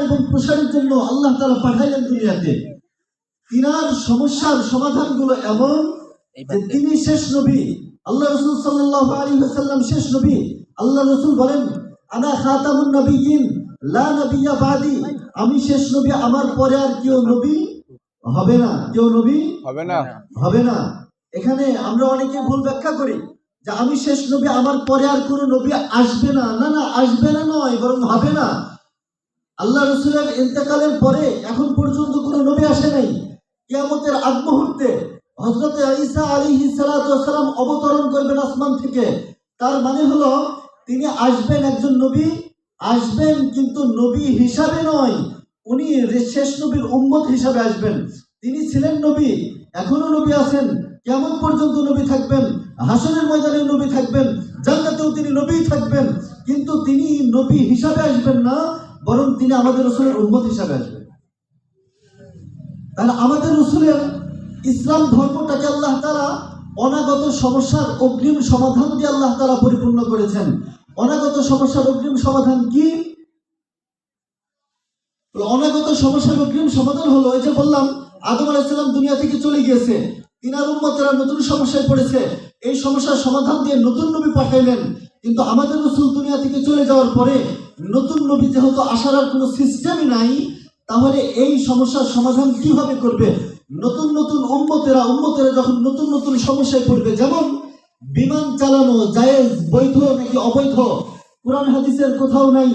এবং প্রসারের জন্য আল্লাহ তাআলা পাঠাইলেন দুনিয়াতে। তিনার সমস্যার সমাধানগুলো এমন যে তিনি শেষ নবী, আল্লাহ রাসূল সাল্লাল্লাহু আলাইহি ওয়াসাল্লাম শেষ নবী। আল্লাহ রাসূল বলেন, আনা খাতামুন নবিয়্যিন লা নবিয়্যা বাদি, আমি শেষ নবী, আমার পরে আর কেউ নবী হবে না, কেউ নবী হবে না। এখানে আমরা অনেকে ভুল ব্যাখ্যা করি যে আমি শেষ নবী, আমার পরে আর কোনো নবী আসবে না। না না, আসবে না নয়, বরং হবে না। আল্লাহ রাসূলের ইন্তেকালের পরে এখন পর্যন্ত কোনো নবী আসে নাই। কিয়ামতের আগ মুহূর্তে হযরত ঈসা আলাইহিস সালাতু ওয়াস সালাম অবতরণ করবেন আসমান থেকে। তার মানে হলো তিনি আসবেন, একজন নবী আসবেন, কিন্তু নবী হিসাবে নয়, উনি শেষ নবীর উম্মত হিসাবে আসবেন। তিনি ছিলেন নবী, এখনো নবী আছেন, কিয়ামত পর্যন্ত নবী থাকবেন, হাসরের ময়দানে নবী থাকবেন, জান্নাতেও তিনি নবী থাকবেন, কিন্তু তিনি নবী হিসাবে আসবেন না, বরং তিনি আমাদের রাসূলের উম্মত হিসাবে আসবেন। তাহলে আমাদের রাসূলের ইসলাম ধর্মটাকে আল্লাহ তাআলা অনাগত সমস্যার অগ্রিম সমাধান দিয়ে আল্লাহ তাআলা পরিপূর্ণ করেছেন। অনাগত সমস্যার অগ্রিম সমাধান কি? অনাগত সমস্যার অগ্রিম সমাধান হলো, এই যে বললাম আদম আলাইহিস সালাম দুনিয়া থেকে চলে গিয়েছে, তিনার উম্মতেরা নতুন সমস্যায় পড়েছে, এই সমস্যার সমাধান দিয়ে নতুন নবী পাঠাইলেন। কিন্তু আমাদের রাসূল দুনিয়া থেকে চলে যাওয়ার পরে নতুন নবী যেহেতু আসার আর কোনো সিস্টেমই নাই, তাহলে এই সমস্যার সমাধান কিভাবে করবে? নতুন নতুন উম্মতেরা যখন নতুন নতুন সমস্যায় পড়বে, যেমন বিমান চালানো জায়েজ, বৈধ নাকি অবৈধ, কুরআন হাদিসের কোথাও নাই।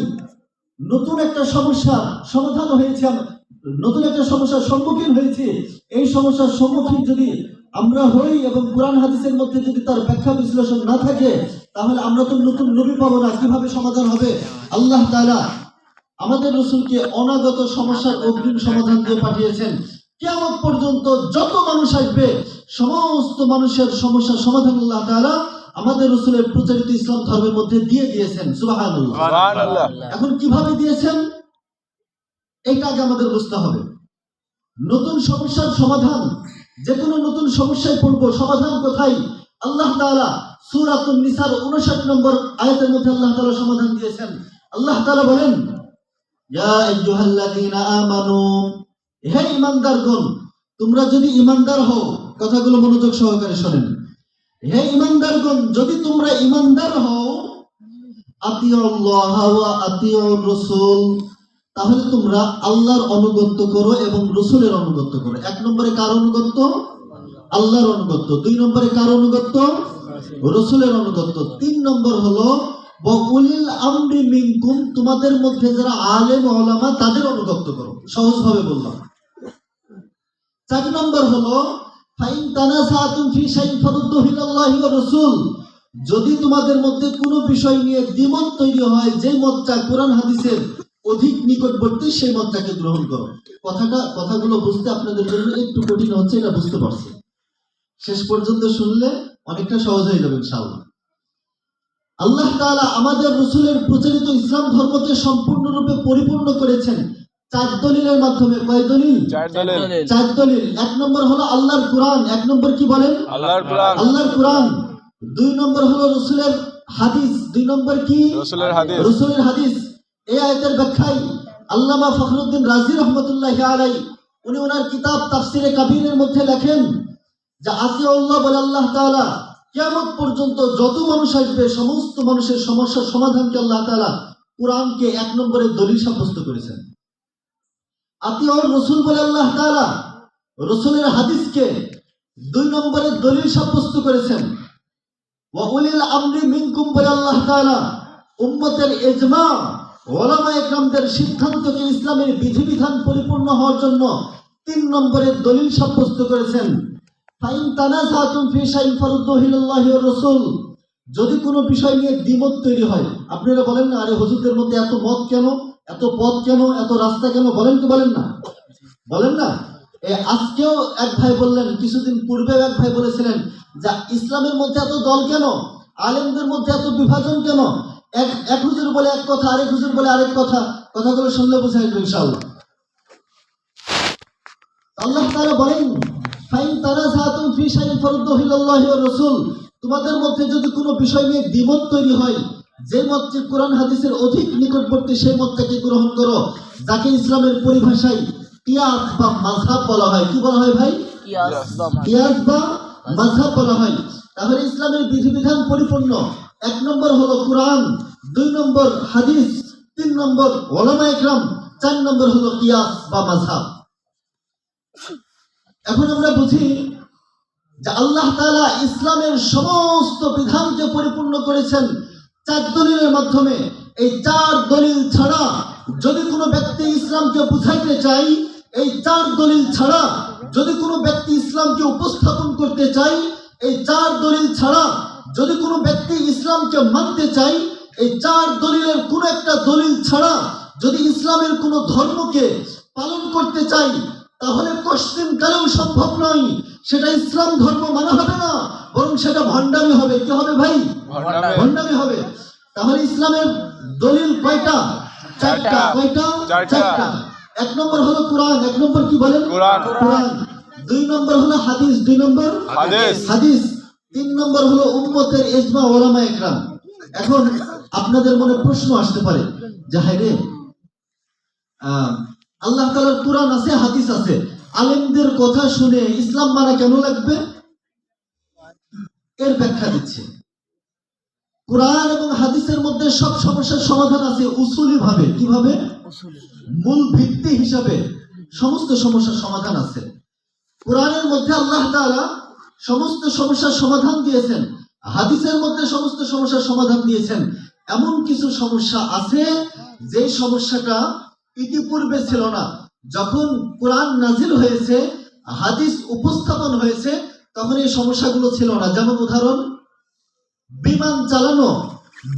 নতুন একটা সমস্যা সমাধান হয়েছে, নতুন একটা সমস্যার সম্মুখীন হয়েছে। এই সমস্যার সম্মুখীন যদি আমরা হই এবং কোরআন হাদিসের মধ্যে যদি তার ব্যাখ্যা বিশ্লেষণ না থাকে, তাহলে আমরা তো নতুন নবী পাবো না। কিভাবে সমাধান হবে? আল্লাহ তাআলা আমাদের রাসূলকে অনাগত সমস্যার অগ্রিম সমাধান দিয়ে পাঠিয়েছেন। কিয়ামত পর্যন্ত যত মানুষ আসবে, সমস্ত মানুষের সমস্যার সমাধান আল্লাহ তাআলা আমাদের রাসূলের প্রচারিত ইসলাম ধর্মের মধ্যে দিয়ে দিয়েছেন। সুবহানাল্লাহ। এখন কিভাবে দিয়েছেন এইটা আগে আমাদের বুঝতে হবে। নতুন সমস্যার সমাধান, যে কোনো নতুন সমস্যায় পড়বো, সমাধান কোথায়? আল্লাহ তাআলা সূরাতুন নিসার 59 নম্বর আয়াতের মধ্যে আল্লাহ তাআলা সমাধান দিয়েছেন। আল্লাহ তাআলা বলেন, ইয়া আইয়ুহাল্লাযীনা আমানু, হে ঈমানদারগণ, তোমরা যদি ঈমানদার হও, কথাগুলো মনোযোগ সহকারে শোনেন। হে ঈমানদারগণ, যদি তোমরা ঈমানদার হও, আতিউল্লাহ ওয়া আতিউর রাসূল, তাহলে তোমরা আল্লাহর অনুগত্য করো এবং রাসূলের অনুগত্য করো। এক নম্বরে কার অনুগত্য? আল্লাহর অনুগত্য। দুই নম্বরে কার অনুগত্য? রাসূলের অনুগত্য। তিন নম্বর হলো ওয়া উলিল আমরি মিনকুম, তোমাদের মধ্যে যারা আলেম উলামা তাদের অনুগত্য করো। সহজভাবে বললাম। চার নম্বর হলো ফাইন তানাসাতুম ফি শাইইন ফারুদ্দুহু ইলাল্লাহি ওয়া রাসূল, যদি তোমাদের মধ্যে কোনো বিষয় নিয়ে দ্বিমত তৈরি হয়, যে মতটা কোরআন হাদিসের অধিক নিকটবর্তী, সেই মতটাকে গ্রহণ করো। কথাগুলো বুঝতে আপনাদের জন্য একটু কঠিন হচ্ছে, এটা বুঝতে পারছি। শেষ পর্যন্ত শুনলে অনেকটা সহজ হয়ে যাবে ইনশাআল্লাহ। আল্লাহ তাআলা আমাদের রাসূলের প্রচারিত ইসলাম ধর্মকে সম্পূর্ণরূপে পরিপূর্ণ করেছেন চার দলিলের মাধ্যমে। কয় দলিল? চার দলিল। এক নম্বর হলো আল্লাহর কোরআন। এক নম্বর কি বলেন? আল্লাহর কোরআন। দুই নম্বর হলো রাসূলের হাদিস। দুই নম্বর কি? রাসূলের হাদিস। এই আয়াতের ব্যাখ্যায় আল্লামা ফখরুদ্দিন রাজি রাহমাতুল্লাহি আলাইহি উনি ওনার কিতাব তাফসিরে কাবীরের মধ্যে লেখেন যে আতিউল্লাহ বলে আল্লাহ তাআলা কিয়ামত পর্যন্ত যত মানুষ আসবে, সমস্ত মানুষের সমস্যার সমাধানকে আল্লাহ তাআলা কোরআনকে এক নম্বরে দলিল সাব্যস্ত করেছেন। আতিউর রাসূল বলে আল্লাহ তাআলা রাসূলের হাদিসকে দুই নম্বরে দলিল সাব্যস্ত করেছেন। ওয়া উলিল আমরি মিনকুম বলে আল্লাহ তাআলা উম্মতের ইজমা, উলামায়ে কেরামদের সিদ্ধান্তকে ইসলামের বিধিবিধান পরিপূর্ণ হওয়ার জন্য তিন নম্বরে দলিল সাব্যস্ত করেছেন। ফাইন তানাযাতুম ফি শাইইন ফারুদ্দুহু ইলাল্লাহি ওয়া রাসূল, যদি কোনো বিষয় নিয়ে দ্বিমত তৈরি হয়, আপনারা বলেন না, আরে হুজুরদের মধ্যে এত মত কেন, এত পথ কেন, এত রাস্তা কেন, বলেন কি বলেন না? বলেন না? আজকেও এক ভাই বললেন, কিছুদিন পূর্বেও এক ভাই বলেছিলেন যে ইসলামের মধ্যে এত দল কেন, আলেমদের মধ্যে এত বিভাজন কেন? এক হুজুর বলে এক কথা, আরেক হুজুর বলে আরেক কথা। কথাগুলো শুনলে বুঝে আসবে ইনশাআল্লাহ। আল্লাহ তাআলা বলেন, ফাইন তানাযাতুম ফি শাইইন ফারুদ্দুহু ইলাল্লাহি ওয়া রাসূল, তোমাদের মধ্যে যদি কোনো বিষয় নিয়ে দ্বিমত তৈরি হয়, যে মতটি কোরআন হাদিসের অধিক নিকটবর্তী সেই মতটাকে গ্রহণ করো, যাকে ইসলামের পরিভাষায় কিয়াস বা মাযহাব বলা হয়। কি বলা হয় ভাই? কিয়াস বা মাযহাব বলা হয়। তাহলে ইসলামের বিধিবিধান পরিপূর্ণ। 1 নম্বর হলো কোরআন, 2 নম্বর হাদিস, 3 নম্বর উলামায়ে কেরাম, 4 নম্বর হলো কিয়াস বা মাযহাব। এখন আমরা বুঝি যে আল্লাহ তাআলা ইসলামের সমস্ত বিধানকে পরিপূর্ণ করেছেন 4 দলিলের মাধ্যমে। এই 4 দলিল ছাড়া যদি কোনো ব্যক্তি ইসলামকে বুঝাইতে চায়, এই 4 দলিল ছাড়া যদি কোনো ব্যক্তি ইসলামকে উপস্থাপন করতে চায়, এই 4 দলিল ছাড়া যদি কোনো ব্যক্তি ইসলামকে মানতে চায়, এই 4 দলিলের কোনো একটা দলিল ছাড়া যদি ইসলামের কোনো ধর্মকে পালন করতে চাই, তাহলে কোশ্চিন কালেও সম্ভব নয়। সেটা ইসলাম ধর্ম মানা হবে না, বরং সেটা ভণ্ডামি হবে। কি হবে ভাই? ভণ্ডামি হবে। তাহলে ইসলামের দলিল কয়টা? 4টা। কয়টা? 4টা। 1 নম্বর হলো কোরআন। 1 নম্বর কি বলেন? কোরআন। 2 নম্বর হলো হাদিস। 2 নম্বর হাদিস। 3 নম্বর হলো উম্মতের ইজমা, উলামায়ে কেরাম। এখন আপনাদের মনে প্রশ্ন আসতে পারে যে হায় রে, আল্লাহ তাআলার কোরআন আছে, হাদিস আছে, আলেমদের কথা শুনে ইসলাম মানা কেন লাগবে? এর ব্যাখ্যা দিচ্ছে। কোরআন এবং হাদিসের মধ্যে সব সমস্যার সমাধান আছে উসুলি ভাবে। কিভাবে? মূল ভিত্তি হিসাবে সমস্ত সমস্যার সমাধান আছে। কোরআনের মধ্যে আল্লাহ তাআলা সমস্ত সমস্যার সমাধান দিয়েছেন, হাদিসের মধ্যে সমস্ত সমস্যার সমাধান দিয়েছেন। এমন কিছু সমস্যা আছে যে সমস্যাটা ইতিপূর্বে ছিল না। যখন কোরআন নাজিল হয়েছে, হাদিস উপস্থাপন হয়েছে, তখন এই সমস্যাগুলো ছিল না। যেমন উদাহরণ, বিমান চালানো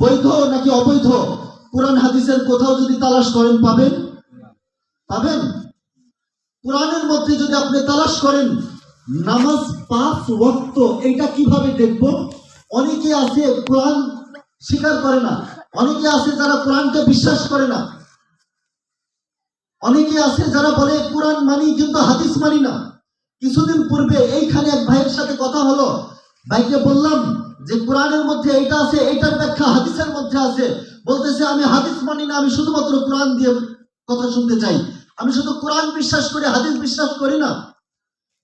বৈধ নাকি অবৈধ, কোরআন হাদিসের কোথাও যদি তালাশ করেন পাবেন? পাবেন? কোরআনের মধ্যে যদি আপনি তালাশ করেন নামাজ 5 ওয়াক্ত, এটা কিভাবে দেখব? অনেকে আছে কোরআন স্বীকার করে না, অনেকে আছে যারা কোরআনকে বিশ্বাস করে না, অনেকে আছে যারা বলে কোরআন মানি কিন্তু হাদিস মানি না। কিছুদিন পূর্বে এইখানে এক ভাইয়ের সাথে কথা হলো, ভাইকে বললাম যে কোরআনের মধ্যে এটা আছে, এটার ব্যাখ্যা হাদিসের মধ্যে আছে। বলতেছে আমি হাদিস মানি না, আমি শুধুমাত্র কোরআন দিয়ে কথা শুনতে চাই, আমি শুধু কোরআন বিশ্বাস করি, হাদিস বিশ্বাস করি না।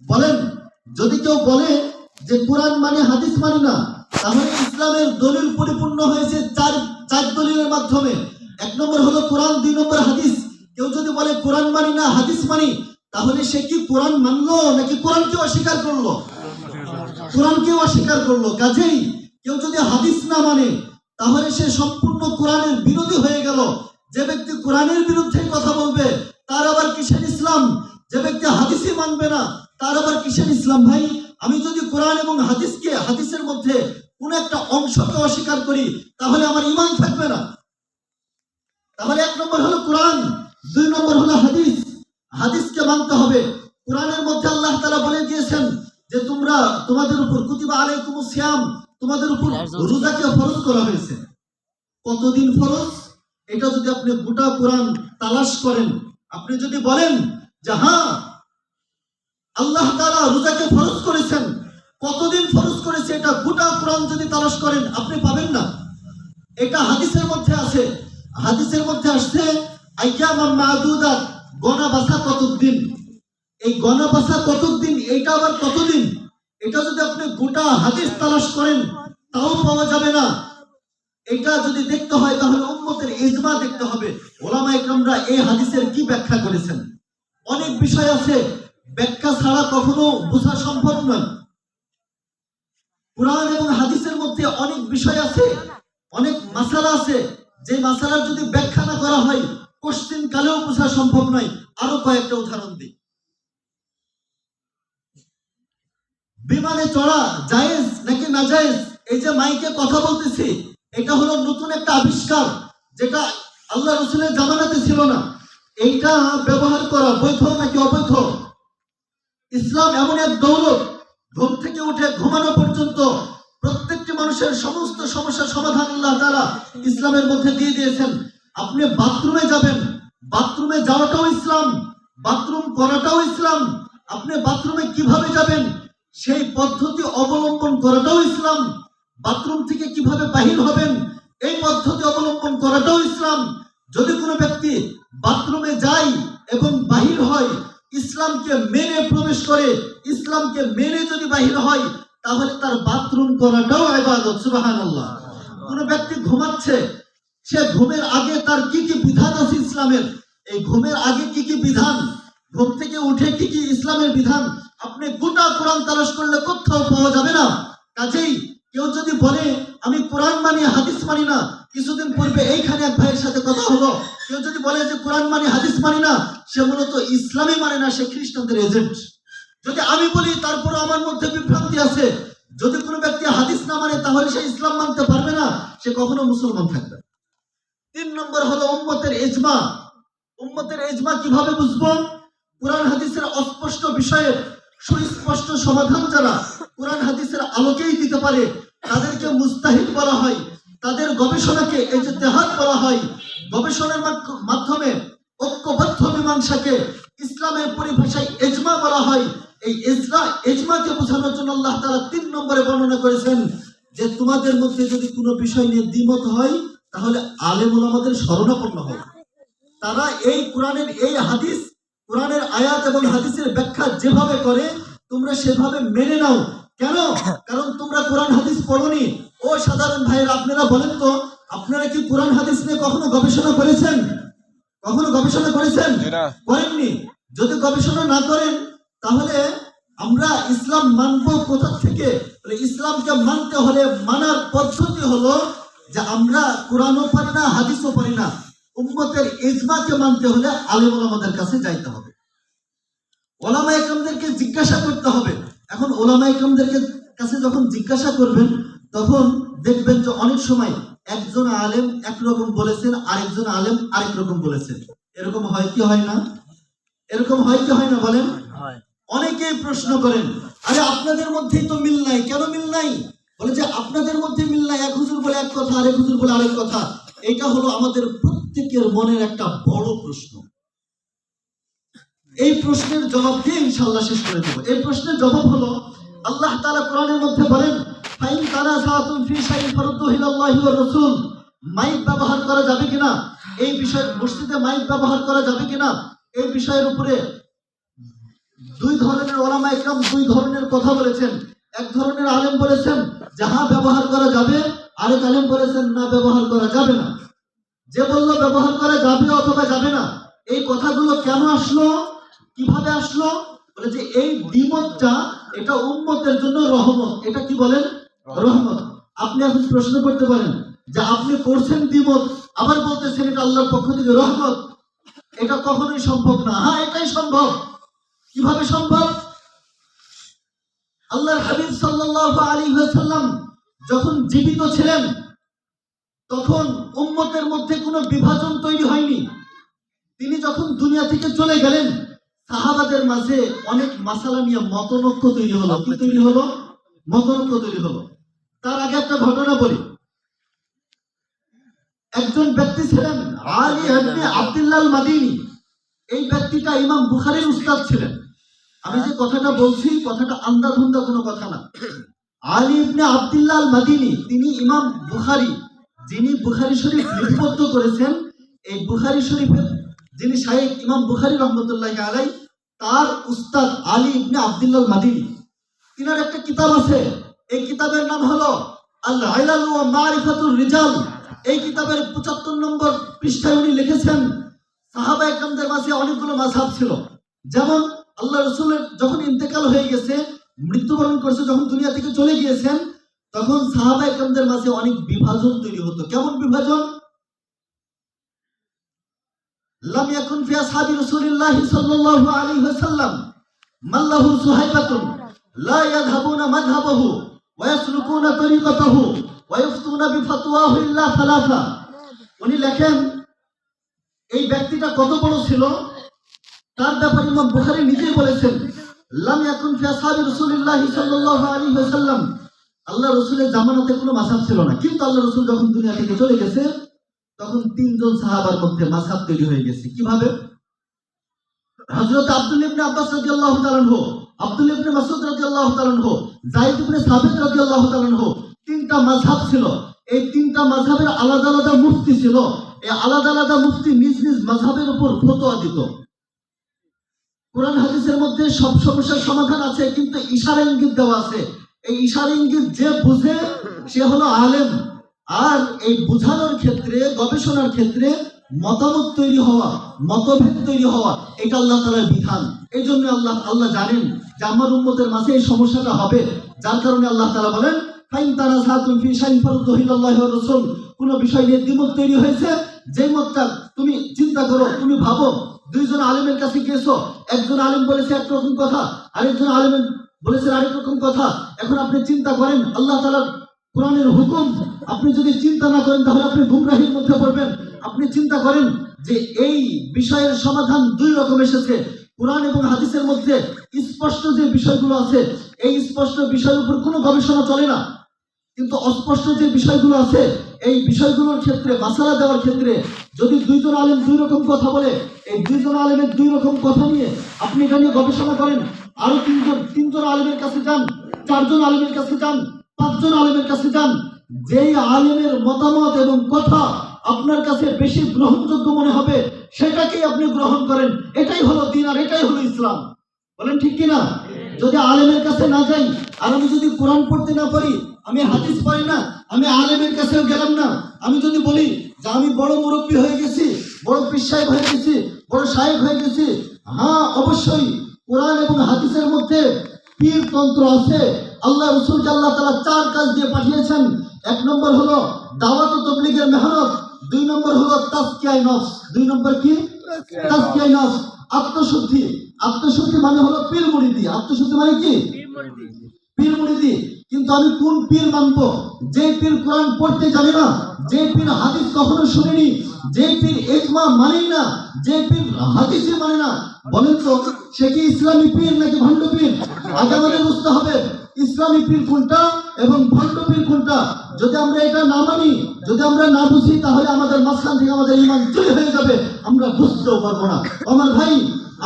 বলেন, যদি কেউ বলে যে কোরআন মানে হাদিস মানি না, তাহলে ইসলামের দলিল পরিপূর্ণ হয়েছে 4 দলিলের মাধ্যমে। 1 নম্বর হলো কোরআন, 2 নম্বর হাদিস। কেউ যদি বলে কোরআন মানি না, হাদিস মানি, তাহলে সে কি কোরআন মানলো নাকি কোরআনকে অস্বীকার করলো? কোরআনকে অস্বীকার করলো। কাজেই কেউ যদি হাদিস না মানে, তাহলে সে সম্পূর্ণ কোরআনের বিরোধী হয়ে গেল। যে ব্যক্তি কোরআনের বিরুদ্ধে কথা বলবে, তার আবার কিসের ইসলাম? যে ব্যক্তি হাদিসই মানবে না, তার আবার কিসের ইসলাম? ভাই, আমি যদি কোরআন এবং হাদিসের মধ্যে কোন একটা অংশকে অস্বীকার করি, তাহলে আমার ঈমান থাকবে না। তাহলে 1 নম্বর হলো কোরআন, 2 নম্বর হলো হাদিস। হাদিসকে মানতে হবে। কোরআনের মধ্যে আল্লাহ তাআলা বলে দিয়েছেন যে তোমাদের উপর কুতিবা আলাইকুমুস সিয়াম, তোমাদের উপর রোজাকে ফরজ করা হয়েছে। কতদিন ফরজ? এটা যদি আপনি গোটা কোরআন তালাশ করেন, আপনি যদি বলেন যে হ্যাঁ আল্লাহ তাআলা রোজাকে ফরজ করেছেন, কতদিন ফরজ করেছে, এটা গোটা কোরআন যদি তালাশ করেন আপনি পাবেন না। এটা হাদিসের মধ্যে আছে। হাদিসের মধ্যে আসছে আইয়ামান মাদুদাত, গনা বাছা কতদিন। এই গনা বাছা কতদিন, এটা আবার কতদিন, এটা যদি আপনি গোটা হাদিস তালাশ করেন তাও পাওয়া যাবে না। এটা যদি দেখতে হয় তাহলে উম্মতের ইজমা দেখতে হবে, উলামায়ে কেরামরা এই হাদিসের কি ব্যাখ্যা করেছেন। অনেক বিষয় আছে, ব্যাখ্যা ছাড়া কখনো বোঝা সম্ভব নয়। কোরআন এবং হাদিসের মধ্যে অনেক বিষয় আছে, অনেক মাসালা আছে, যে মাসালার যদি ব্যাখ্যা না করা হয় কোশ্চিন কালেও বোঝা সম্ভব নয়। আরো কয়েকটা উদাহরণ দিই। বিমানে চড়া জায়েজ নাকি নাজায়েজ? এই যে মাইকে কথা বলতেছি, এটা হলো নতুন একটা আবিষ্কার, যেটা আল্লাহ রাসূলের জামানাতে ছিল না। এইটা ব্যবহার করা বৈধ নাকি অবৈধ? ইসলাম এমন এক দৌলত, ঘুম থেকে উঠে ঘুমানো পর্যন্ত প্রত্যেকটি মানুষের সমস্ত সমস্যার সমাধান আল্লাহ তাআলা ইসলামের মধ্যে দিয়ে দিয়েছেন। আপনি বাথরুমে যাবেন, বাথরুমে যাওয়াটাও ইসলাম, বাথরুম করাটাও ইসলাম। আপনি বাথরুমে কিভাবে যাবেন সেই পদ্ধতি অবলম্বন করাটাও ইসলাম। বাথরুম থেকে কিভাবে বাহির হবেন এই পদ্ধতি অবলম্বন করাটাও ইসলাম। যদি কোনো ব্যক্তি বাথরুমে যায় এবং বাহির হয়, ইসলামকে মেনে প্রবেশ করে, ইসলামকে মেনে যদি বাহির হয়, তাহলে তার বাথরুম করাটাও ইবাদত। সুবহানাল্লাহ। কোনো ব্যক্তি ঘুমাচ্ছে, সে ঘুমের আগে তার কি কি বিধান আছে ইসলামের, এই ঘুমের আগে কি কি বিধান, ঘুম থেকে উঠে কি কি ইসলামের বিধান, আপনি গোটা কোরআন তালাশ করলে কোথাও পাওয়া যাবে না। কাজেই কেউ যদি বলে আমি কোরআন মানি হাদিস মানি না, কিছুদিন পূর্বে এইখানে এক ভাইয়ের সাথে কথা হলো, কেউ যদি বলে যে কোরআন মানি হাদিস মানি না, সে মূলত ইসলামই মানে না, সে খ্রিস্টানদের এজেন্ট। যদি আমি বলি তারপরে আমার মধ্যে বিভ্রান্তি আছে, যদি কোনো ব্যক্তি হাদিস না মানে তাহলে সে ইসলাম মানতে পারবে না, সে কখনো মুসলমান থাকবে। 3 নম্বর হলো উম্মতের ইজমা। উম্মতের ইজমা কিভাবে বুঝবো? কোরআন হাদিসের অস্পষ্ট বিষয়ের সুস্পষ্ট সমাধান যারা কোরআন হাদিসের আলোকেই দিতে পারে, তাদেরকে মুস্তাহিদ বলা হয়। তাদের গবেষণাকে ইজতিহাদ বলা হয়। গবেষণার মাধ্যমে ঐক্যবদ্ধ মীমাংসাকে ইসলামের পরিভাষায় ইজমা বলা হয়। এই ইজমাকে বোঝানোর জন্য আল্লাহ তাআলা 3 নম্বরে বর্ণনা করেছেন যে তোমাদের মধ্যে যদি কোনো বিষয় নিয়ে দ্বিমত হয়, তাহলে আলেম ওলামাদের শরণাপন্ন হও। তারা এই কোরআনের এই হাদিস, কোরআনের আয়াত এবং হাদিসের ব্যাখ্যা যেভাবে করে তোমরা সেভাবে মেনে নাও। কেন? কারণ তোমরা কোরআন হাদিস পড়োনি। ও সাধারণ ভাইয়েরা, আপনারা বলেন তো, আপনারা কি কোরআন হাদিস নিয়ে কখনো গবেষণা করেছেন? কখনো গবেষণা করেছেন? করেননি। যদি গবেষণা না করেন, তাহলে আমরা ইসলাম মানবো কোথা থেকে? ইসলামকে মানতে হলে মানার পদ্ধতি হলো যে আমরা কোরআনও পারি না, হাদিসও পারি না। উম্মতের ইজমাকে মানতে হলে আলেম ওলামাদের কাছে যাইতে হবে, ওলামা ইকরামদেরকে জিজ্ঞাসা করতে হবে। এখন ওলামা ইকরামদেরকে কাছে যখন জিজ্ঞাসা করবেন, তখন দেখবেন যে অনেক সময় একজন আলেম একরকম বলেছেন, আরেকজন আলেম আরেক রকম বলেছেন। এরকম হয় কি হয় না? এরকম হয় কি হয় না বলেন? অনেকেই প্রশ্ন করেন, আরে আপনাদের মধ্যেই তো মিল নাই, কেন মিল নাই? বলে যে আপনাদের মধ্যে মিল নাই, এক হুজুর বলে এক কথা, আরেক হুজুর বলে আরেক কথা। এটা হলো আমাদের প্রত্যেকের মনের একটা বড় প্রশ্ন। এই প্রশ্নের জবাব দিয়ে ইনশাআল্লাহ শেষ করে দেব। এই প্রশ্নের জবাব হলো, আল্লাহ তাআলা কোরআনের মধ্যে বলেন, ফাইন তানাযাতুম ফি শাইইন ফারুদ্দুহু ইলাল্লাহি ওয়ার রাসূল। মাইক ব্যবহার করা যাবে কিনা, এই বিষয়ে মসজিদে মাইক ব্যবহার করা যাবে কিনা, এই বিষয়ের উপরে 2 ধরনের ওলামা ইকরাম 2 ধরনের কথা বলেছেন। এক ধরনের আলেম বলেছেন যাহা ব্যবহার করা যাবে, আরেক আলেম বলেছেন না, ব্যবহার করা যাবে না। যে বললো ব্যবহার করা যাবে অথবা যাবে না, এই কথাগুলো কেন আসলো, কিভাবে আসলো? বলে যে এই দ্বিমতটা, এটা উম্মতের জন্য রহমত। এটা কি বলেন? রহমত। আপনি এখন প্রশ্ন করতে পারেন যে আপনি করছেন দ্বিমত, আবার বলতেছেন এটা আল্লাহর পক্ষ থেকে রহমত। এটা কখনোই সম্ভব না। হ্যাঁ, এটাই সম্ভব। কিভাবে সম্ভব? আল্লাহর হাবিব সাল্লাল্লাহু আলাইহি ওয়াসাল্লাম যখন জীবিত ছিলেন, তখন উম্মতের মধ্যে কোনো বিভাজন তৈরি হয়নি। তিনি যখন দুনিয়া থেকে চলে গেলেন, সাহাবাদের মাঝে অনেক মাসালা নিয়ে মতনৈক্য তৈরি হলো। কি তৈরি হলো? মতনৈক্য তৈরি হলো। তার আগে একটা ঘটনা বলি। একজন ব্যক্তি ছিলেন আলী ইবনে আব্দুল্লাহ মাদিনী। এই ব্যক্তিটা ইমাম বুখারীর উস্তাদ ছিলেন। আমি যে কথাটা বলছি, কথাটা আন্দাধুন্দা কোনো কথা না। আলী ইবনে আব্দুল্লাহ মাদিনী, তিনি ইমাম বুখারী, যিনি বুখারী শরীফ লিপিবদ্ধ করেছেন, এই বুখারী শরীফের যিনি শাইখ ইমাম বুখারী রাহমাতুল্লাহি আলাইহি, তার উস্তাদ আলী ইবনে আব্দুল্লাহ মাদিনী। তিনার একটা কিতাব আছে, এই কিতাবের নাম হলো আল ইলাল ওয়া মারিফাতুর রিজাল। এই কিতাবের 75 নম্বর পৃষ্ঠায় উনি লিখেছেন, সাহাবা একরামদের মাঝে অনেকগুলো মাযহাব ছিল। যেমন আল্লাহ রাসূলের যখন ইন্তেকাল হয়ে গেছে, মৃত্যুবরণ করেছে, যখন দুনিয়া থেকে চলে গিয়েছেন, তখন সাহাবা একরামদের মাঝে অনেক বিভাজন তৈরি হতো। কেমন বিভাজন? লাম ইয়াকুন ফি আসহাবি রাসূলিল্লাহ সাল্লাল্লাহু আলাইহি ওয়াসাল্লাম মাল্লাহু সুহাইবাতুন লা ইয়াযহাবুনা মাযহাবাহু ওয়া ইয়াসলুকুনা তরিকাতাহু ওয়া ইফতুনা বিফাতওয়াহু ইল্লা সালাসা। উনি লেখেন, এই ব্যক্তিটা কত বড় ছিল তার ব্যাপারে ইমাম বুখারী নিজেই বলেছেন, লাম ইয়াকুন ফি আসহাবি রাসূলিল্লাহ সাল্লাল্লাহু আলাইহি ওয়াসাল্লাম, আল্লাহ রাসূলের জামানাতে কোনো মাযহাব ছিল না। কিন্তু আল্লাহ রাসূল যখন দুনিয়া থেকে চলে গেছে, তখন 3 জন সাহাবার মধ্যে মাযহাব তৈরি হয়ে গেছে। কিভাবে? হযরত আব্দুল্লাহ ইবনে আব্বাস রাদিয়াল্লাহু তাআলা আনহু, আব্দুল্লাহ ইবনে মাসউদ রাদিয়াল্লাহু তাআলা আনহু, যায়েদ ইবনে সাবিত রাদিয়াল্লাহু তাআলা আনহু, 3টা মাযহাব ছিল। এই তিনটা মাযহাবের আলাদা আলাদা মুফতি ছিল। এই আলাদা আলাদা মুফতি নিজ নিজ মাযহাবের উপর ফতোয়া দিত। কোরআন হাদিসের মধ্যে সব সমস্যার সমাধান আছে, কিন্তু ইশারা ইঙ্গিত দেওয়া আছে। এই ইশারা ইঙ্গিত যে বুঝে সে হলো আলেম। আর এই বুঝানোর ক্ষেত্রে, গবেষণার ক্ষেত্রে মতামত তৈরি হওয়া, মতভেদ তৈরি হওয়া, এটা আল্লাহ তাআলার বিধান। এই জন্য আল্লাহ জানেন যে আমার উম্মতের মাঝে এই সমস্যাটা হবে, যার কারণে আল্লাহ তাআলা বলেন ফাইন তানাযাতুম ফি শাইইন ফারুদ্দুহু ইলাল্লাহি ওয়া রাসূল। কোন বিষয় নিয়ে দ্বিমত তৈরি হয়েছে, যে মতটা তুমি চিন্তা করো, তুমি ভাবো, দুইজন আলেমের কাছে গিয়েছো, একজন আলেম বলেছে একরকম কথা, আরেকজন আলেম বলেছে আরেক রকম কথা। এখন আপনি চিন্তা করেন আল্লাহ তাআলার কোরআনের হুকুম আপনি যদি চিন্তা না করেন তাহলে আপনি গুমরাহির মধ্যে পড়বেন। আপনি চিন্তা করেন যে এই বিষয়ের সমাধান দুই রকম এসেছে। কোরআন এবং হাদিসের মধ্যে স্পষ্ট যে বিষয়গুলো আছে, এই স্পষ্ট বিষয়ের উপর কোনো গবেষণা চলে না। কিন্তু অস্পষ্ট যে বিষয়গুলো আছে, এই বিষয়গুলোর ক্ষেত্রে মাসালা দেওয়ার ক্ষেত্রে যদি দুইজন আলেম দুই রকম কথা বলে, এই দুইজন আলেমের দুই রকম কথা নিয়ে আপনি এটা নিয়ে গবেষণা করেন, আরো তিনজন আলেমের কাছে যান, চারজন আলেমের কাছে যান, পাঁচজন আলেমের কাছে যান, যেই আলেমের মতামত এবং কথা আপনার কাছে বেশি গ্রহণযোগ্য মনে হবে সেটাকেই আপনি গ্রহণ করেন। এটাই হলো দ্বীন, আর এটাই হলো ইসলাম। বলেন ঠিক কিনা? যদি আলেমের কাছে না যাই, আর আমি যদি কোরআন পড়তে না পারি, আমি হাদিস পড়ি না, আমি আলেমের কাছেও গেলাম না, আমি যদি বলি যে আমি বড় মুরব্বী হয়ে গেছি, বড় পীর সাহেব হয়ে গেছি, বড় সাহেব হয়ে গেছি, হ্যাঁ অবশ্যই কোরআন এবং হাদিসের মধ্যে পীর তন্ত্র আছে। আল্লাহ রাসূলকে আল্লাহ তাআলা 4 কাজ দিয়ে পাঠিয়েছেন। 1 নম্বর হলো দাওয়াত ও তাবলীগের মেহনত, 2 নম্বর হলো তাজকিয়ায়ে নফস। 2 নম্বর কি? তাজকিয়ায়ে নফস, আত্মশুদ্ধি। আত্মশুদ্ধি মানে হলো পীর মুরিদি। আত্মশুদ্ধি মানে কি? পীর মুরিদি। কিন্তু আমি কোন পীর মানবো? যে পীর কোরআন পড়তে জানে না, যে পীর হাদিস কখনো শুনেনি, যে পীর ইজমা মানেই না, যে পীর হাদিসই মানে না, বলেন তো সে কি ইসলামী পীর নাকি ভণ্ড পীর? আগে আমাদের বুঝতে হবে ইসলামী পীর কোনটা এবং ভণ্ড পীর কোনটা। যদি আমরা এটা না মানি, যদি আমরা না বুঝি, তাহলে আমাদের মাঝখান থেকে আমাদের ঈমান চুরি হয়ে যাবে, আমরা বুঝতেও পারবো না। আমার ভাই,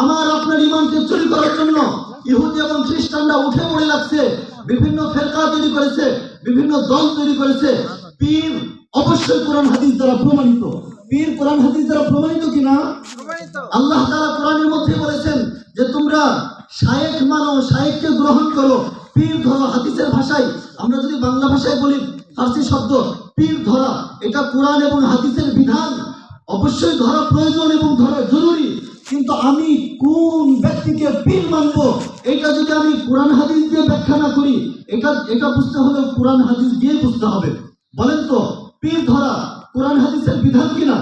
আমার আপনার ঈমানকে চুরি করার জন্য ইহুদি এবং খ্রিস্টানরা উঠে পড়ে লাগছে, বিভিন্ন ফেরকা তৈরি করেছে, বিভিন্ন দল তৈরি করেছে। পীর অবশ্যই কোরআন হাদিস দ্বারা প্রমাণিত। পীর কোরআন হাদিস দ্বারা প্রমাণিত কিনা? আল্লাহ তাআলা কোরআনের মধ্যে বলেছেন যে তোমরা শায়েখ মানো, শায়েখকে গ্রহণ করো, পীর ধরো। হাদিসের ভাষায় আমরা যদি বাংলা ভাষায় বলি, ফার্সি শব্দ পীর ধরা, এটা কোরআন এবং হাদিসের বিধান। অবশ্যই ধরা প্রয়োজন এবং ধরা জরুরি, কিন্তু আমি কোন ব্যক্তিকে পীর মানবো, এটা যদি আমি কোরআন হাদিস দিয়ে ব্যাখ্যা না করি, এটা বুঝতে হলে কোরআন হাদিস দিয়ে বুঝতে হবে। বলেন তো পীর ধরা কোরআন হাদিসের বিধান কিনা?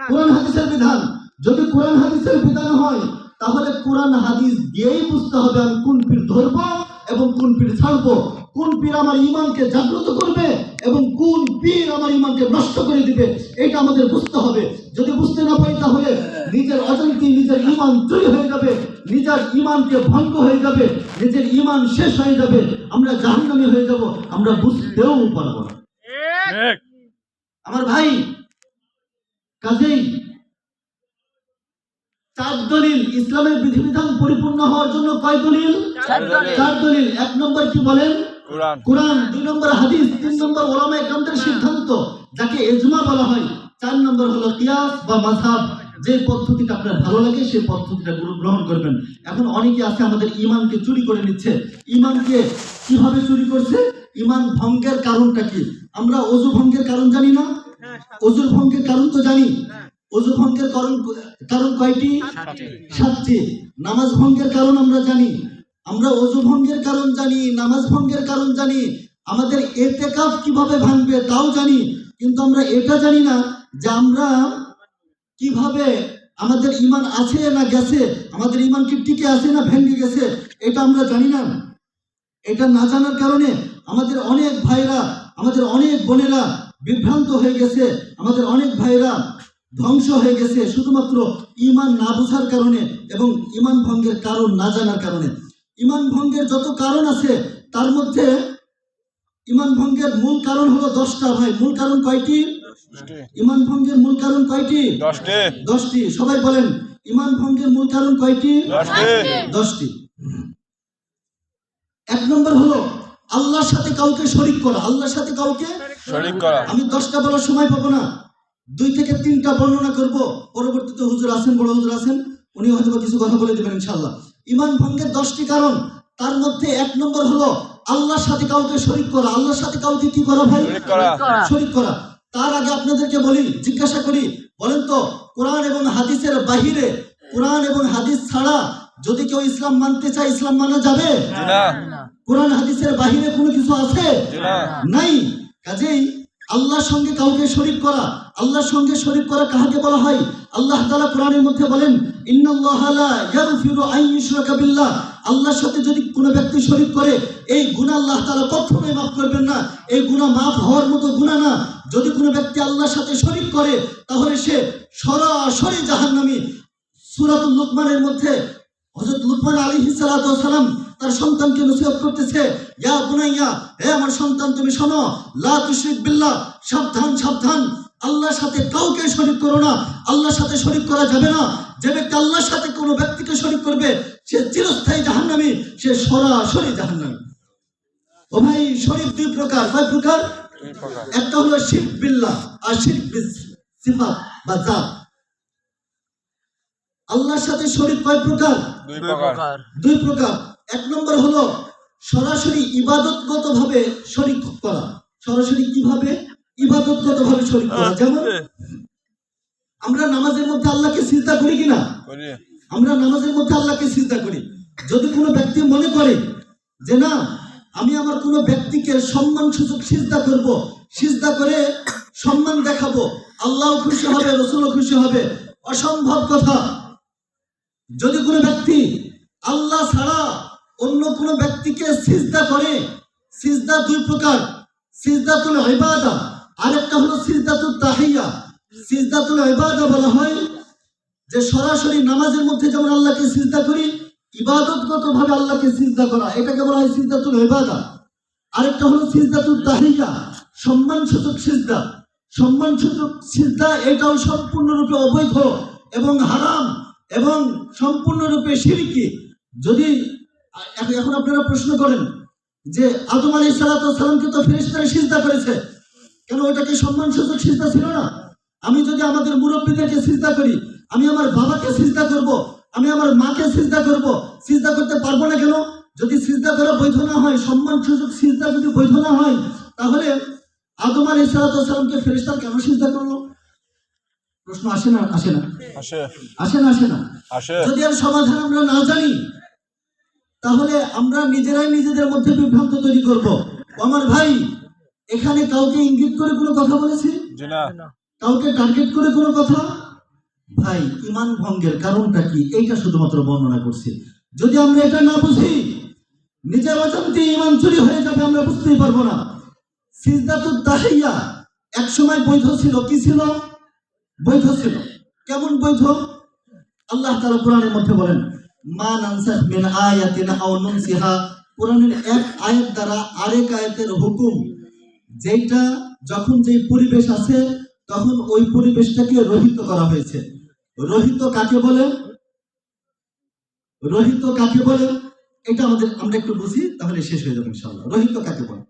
কোরআন হাদিসের বিধান। যদি কোরআন হাদিসের বিধান হয়, তাহলে কোরআন হাদিস দিয়েই বুঝতে হবে আমি কোন পীর ধরবো এবং কোন পীর ছাড়বো, কোন পীর আমার ঈমানকে জাগ্রত করবে এবং কোন পীর আমার ঈমানকে নষ্ট করে দিবে, এটা আমাদের বুঝতে হবে। যদি বুঝতে না পারি, তাহলে নিজের অজান্তেই নিজের ঈমান চুরি হয়ে যাবে, নিজের ঈমানকে ভঙ্গ হয়ে যাবে, নিজের ঈমান শেষ হয়ে যাবে, আমরা জাহান্নামী হয়ে যাব, আমরা বুঝতেও পারবো না। আমার ভাই, কাজেই 4 দলিল, ইসলামের বিধিবিধান পরিপূর্ণ হওয়ার জন্য কয় দলিল? 4 দলিল। 1 নম্বর কি বলেন? কোরআন। 2 নম্বর হাদিস। 3 নম্বর উলামায়ে কেরামদের সিদ্ধান্ত, যাকে ইজমা বলা হয়। 4 নম্বর হলো কিয়াস বা মাযহাব। যে পদ্ধতিটা আপনার ভালো লাগে সেই পদ্ধতিটা গ্রহণ করবেন। এখন অনেকে আছে আমাদের ঈমানকে চুরি করে নিচ্ছে। ঈমানকে কিভাবে চুরি করছে? ঈমান ভঙ্গের কারণটা কি? আমরা ওযু ভঙ্গের কারণ জানি না? ওযু ভঙ্গের কারণ তো জানি। ওযু ভঙ্গের কারণ কয়টি? 7টি। নামাজ ভঙ্গের কারণ আমরা জানি। আমরা ওযু ভঙ্গের কারণ জানি, নামাজ ভঙ্গের কারণ জানি, আমাদের ইতিকাফ কিভাবে ভাঙবে তাও জানি। কিন্তু আমরা এটা জানি না যে আমরা কিভাবে, আমাদের ঈমান আছে না গেছে, আমাদের ঈমান কি টিকে আছে না ভেঙে গেছে, এটা আমরা জানি না। এটা না জানার কারণে আমাদের অনেক ভাইরা, আমাদের অনেক বোনেরা বিভ্রান্ত হয়ে গেছে, আমাদের অনেক ভাইরা ধ্বংস হয়ে গেছে, শুধুমাত্র ঈমান না বোঝার কারণে এবং ঈমান ভঙ্গের কারণ না জানার কারণে। ঈমান ভঙ্গের যত কারণ আছে, তার মধ্যে ঈমান ভঙ্গের মূল কারণ হলো 10টা। ভাই, মূল কারণ কয়টি? ঈমান ভঙ্গের মূল কারণ কয়টি? 10টি। সবাই বলেন, ঈমান ভঙ্গের মূল কারণ কয়টি? 10টি। 1 নম্বর হলো আল্লাহর সাথে কাউকে শরীক করা, আল্লাহর সাথে কাউকে শরীক করা। আমি 10টা বলার সময় পাবো না, 2 থেকে 3টা বর্ণনা করব, পরবর্তীতে হুজুর আছেন, বড় হুজুর আছেন, উনি হয়তো কিছু কথা বলে দেবেন ইনশাআল্লাহ। ঈমান ভঙ্গের 10টি কারণ, তার মধ্যে 1 নম্বর হলো আল্লাহর সাথে কাউকে শরীক করা। আল্লাহর সাথে কাউকে কি করা ভাই? শরীক করা। তার আগে আপনাদেরকে বলি, জিজ্ঞাসা করি, বলেন তো কোরআন এবং হাদিসের বাহিরে, কোরআন এবং হাদিস ছাড়া যদি কেউ ইসলাম মানতে চায়, ইসলাম মানা যাবে? কোরআন হাদিসের বাহিরে কোনো কিছু আছে? নাই। কাজেই আল্লাহর সঙ্গে কাউকে শরীক করা, আল্লাহর সঙ্গে শরীক করা কাকে বলা হয়? আল্লাহ তাআলা কোরআনের মধ্যে বলেন, ইন্নাল্লাহা লা ইয়াগফিরু আন ইউশরাকা বিল্লাহ। আল্লাহর সাথে যদি কোনো ব্যক্তি শরীক করে, এই গুনাহ আল্লাহ তাআলা কখনোই মাফ করবেন না। এই গুনাহ মাফ হওয়ার মতো গুনাহ না। যদি কোনো ব্যক্তি আল্লাহর সাথে শরীক করে, তাহলে সে সরাসরি জাহান্নামী। সূরাতুল লুকমানের মধ্যে হযরত লুকমান আলাইহিস সালাতু ওয়াস সালাম তার সন্তানকে নসিহত করতেছে, ইয়া বুনাইয়া, হে আমার সন্তান তুমি শোনো, লা তুশরিক বিল্লাহ, সাবধান সাবধান, আল্লাহর সাথে কাউকে শরীক করো না। আল্লাহর সাথে শরীক করা যাবে না। যে ব্যক্তি আল্লাহর সাথে কোনো ব্যক্তিকে শরীক করবে, সে চিরস্থায়ী জাহান্নামী, সে সরাসরি জাহান্নামী। ও ভাই, শরীক 2 প্রকার। কয় প্রকার? একটা হলো শিরক বিল্লাহ আর শিরক বিস সিফাত বা জাত। আল্লাহর সাথে শরীক কয় প্রকার? 2 প্রকার। 1 নম্বর হলো সরাসরি ইবাদতগতভাবে শরীক করা। সরাসরি কিভাবে? ইবাদতগতভাবে শরীক করা। যেমন আমরা নামাজের মধ্যে আল্লাহকে সিজদা করি কিনা? আমরা নামাজের মধ্যে আল্লাহকে সিজদা করি। যদি কোনো ব্যক্তি মনে করে যে না, আমি আমার কোনো ব্যক্তিকে সম্মানসূচক সিজদা করব, সিজদা করে সম্মান দেখাবো, আল্লাহও খুশি হবে, রাসূলও খুশি হবে, অসম্ভব কথা। যদি কোনো ব্যক্তি আল্লাহ ছাড়া অন্য কোনো ব্যক্তিকে সিজদা করে, সিজদা 2 প্রকার, সিজদাতুল ইবাদা আর একটা হলো সিজদাতুত তাহিয়া। সিজদাতুল ইবাদা বলা হয় যে সরাসরি নামাজের মধ্যে যেমন আল্লাহকে সিজদা করি, ইবাদতগতভাবে আল্লাহকে সিজদা করা, এটাকে বলা হয় সিজদাতুল ইবাদা। আরেকটা হলো সিজদাতুত তাহিয়া, সম্মানসূচক সিজদা। সম্মানসূচক সিজদা এটাও সম্পূর্ণরূপে অবৈধ এবং হারাম এবং সম্পূর্ণরূপে শিরকি। যদি এখন আপনারা প্রশ্ন করেন যে আদম আলাইহিস সালামকে তো ফেরেশতারা সিজদা করেছে, কেন ওটা কি সম্মানসূচক সিজদা ছিল না? আমি যদি আমাদের মুরব্বীদেরকে সিজদা করি, আমি আমার বাবাকে সিজদা করব, আমি আমার মাকে সিজদা করব, সিজদা করতে পারবো না কেন? যদি সিজদা করা বৈধ না হয়, সম্মানসূচক সিজদা যদি বৈধ না হয়, তাহলে আদম আলাইহিস সালামকে ফেরেশতারা কেন সিজদা করলো? প্রশ্ন আসে না? আসে না? আসে না? আসে না? যদি আর সমাধান আমরা না জানি, তাহলে আমরা নিজেরাই নিজেদের মধ্যে বিভ্রান্ত তৈরি করব। আমার ভাই, এখানে কাউকে ইঙ্গিত করে কোনো কথা বলেছি? কাউকে টার্গেট করে কোনো কথা? ভাই, ঈমান ভঙ্গের কারণটা কি, এইটা শুধুমাত্র বর্ণনা করছি। যদি আমরা এটা না বুঝি, নিজের অজান্তে ঈমান চুরি হয়ে যাবে, আমরা বুঝতেই পারবো না। সিজদাতুত তাহিয়া এক সময় বৈধ ছিল। কি ছিল? বৈধ ছিল। কেমন বৈধ? আল্লাহ তাআলা কোরআনের মধ্যে বলেন, মা নানসাখ মিন আয়াতিন আও নুনসিহা। কোরআনের এক আয়াত দ্বারা আরেক আয়াতের হুকুম, যেটা যখন যেই পরিবেশ আছে তখন ওই পরিবেশটাকে রহিত করা হয়েছে। রহিত কাকে বলে? রহিত কাকে বলে? এটা আমরা একটু বুঝি, তাহলে শেষ হয়ে যাবে ইনশাআল্লাহ। রহিত কাকে বলে?